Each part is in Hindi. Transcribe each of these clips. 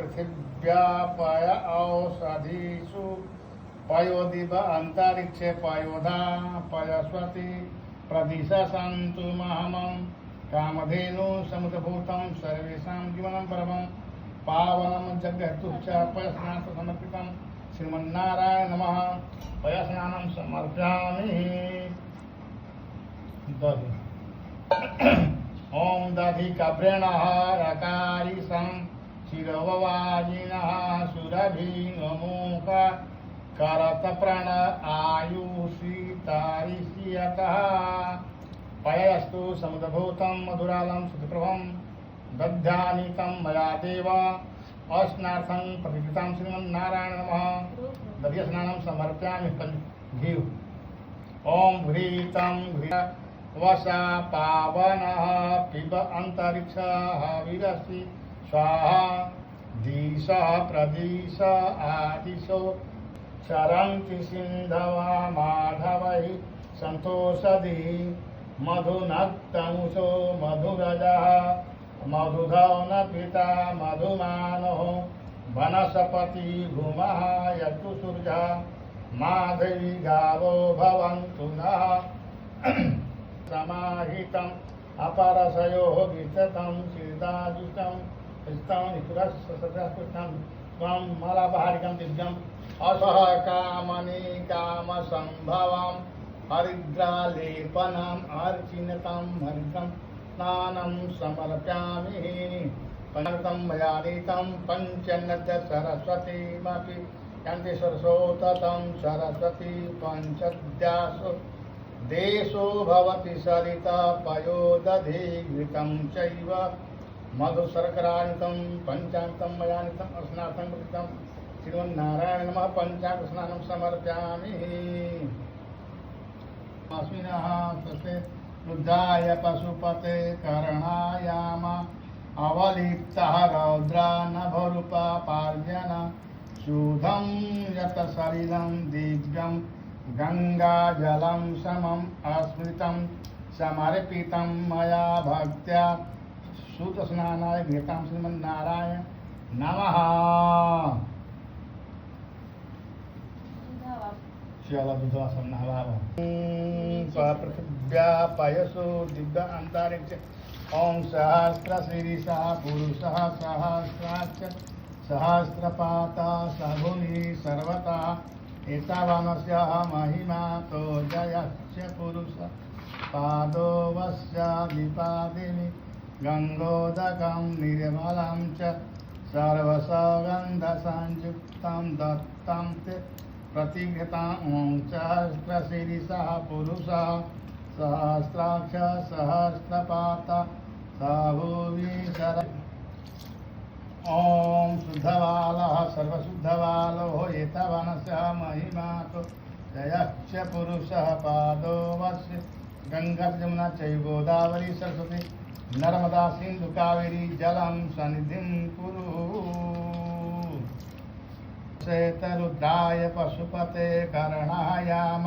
पृथिव्यापय औषधीषु पयोदिव अंतरिक्षे पयोधा पयस्वती प्रदिश सन्तु महमं कामधेनु समुद्भूतं सर्वेषां जीवनं परमं पावनं जगतुश्च पयस्नानं समर्पितं श्रीमन्नारायण नमः। पयस्नानं समर्पयामि। ओम दधिकव्रणः रकारिसं शिरववाजिनः सुरभिनमुख करतप्रण आयुषितारिष्यतः पयस्तु समुद्भूतं मधुरालं सुप्रभं दध्यानीतं मया देव अस्नार्थं प्रतिकृतां श्रीमन्नारायण नमः। दध्यस्नानं समर्पयामि घीव। ओम घृतं वसा पावनः पिब अंतरिक्षः विरसि स्वाहा दिशः प्रदिश आदिशो चरन्ति सिन्धवा माधवैः सन्तोषधि मधुनक्तमुषो मधुरजः मधुधौन पिता मधुमानो वनस्पति भूमः यतु सूर्यः माधवी गावो भवन्तु नः समाहितम् अपरसयोः विततं सीताजुष्टं हस्तं निपुरस्सतकृतं त्वं मलभारिकं दिव्यम् असह कामनि कामसम्भवं हरिद्रालेपनम् अर्चिनतं हरितं स्नानं समर्पयामि। पंचम मया नीतं पंचनद्य सरस्वतीमपि यन्ति सरसोततं सरस्वती पंचद्यासु देशो भवति सरिता पयोदधि घृतं चैव मधुशर्करान्वितं पंचामृतं मया नीतं स्नातं कृतं श्रीमन्नारायण नमः। पंचामृतस्नानं समर्पयामि। अस्मिनः तस्य रुद्राय पशुपते करणायाम अवलिप्तः रौद्रा नभरूपापार्जन शूधं यत सलिलं दिव्यं गंगाजलं समम् अस्मृतं समर्पितं मया भक्त्या सूतस्नानाय घृतं श्रीमन्नारायण नमः। पृथिव्या पयसो दिव्य अंतरिक्ष ओम सहस्रशीर्षः पुरुषः सहस्राक्ष सहस्रपाता सभुनि सर्वथा एतावानस्य महिमा तो जयस्य पुरुष पादो वस्य दीपादिनि गंगोदकं निर्मलं च सर्वसौगन्धसंयुक्तं दत्तं ते प्रतिघृतां ओं सहस्रशीर्षः पुरुषः सहस्राक्ष सहस्रपाता सभुवि ओम शुद्धवालः सर्वशुद्धवालो एतावानस्य महिमा तो जयश्च पुरुषः पादो वस्य गंगा जमुना चैव गोदावरी सरस्वती नर्मदा सिंधु कावेरी जलं सन्निधिं कुरु। श्वेतरुद्राय पशुपते करणायाम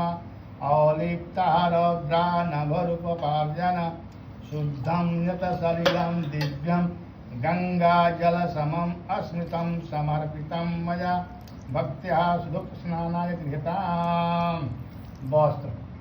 औलिप्तः रौद्रा नभरूपार्जन शुद्धं यत सलिलं दिव्यं गंगाजलसमम् अस्मृतं समर्पितं मया भक्त्या सुदुःखस्नानाय गृहीतां वस्त्र।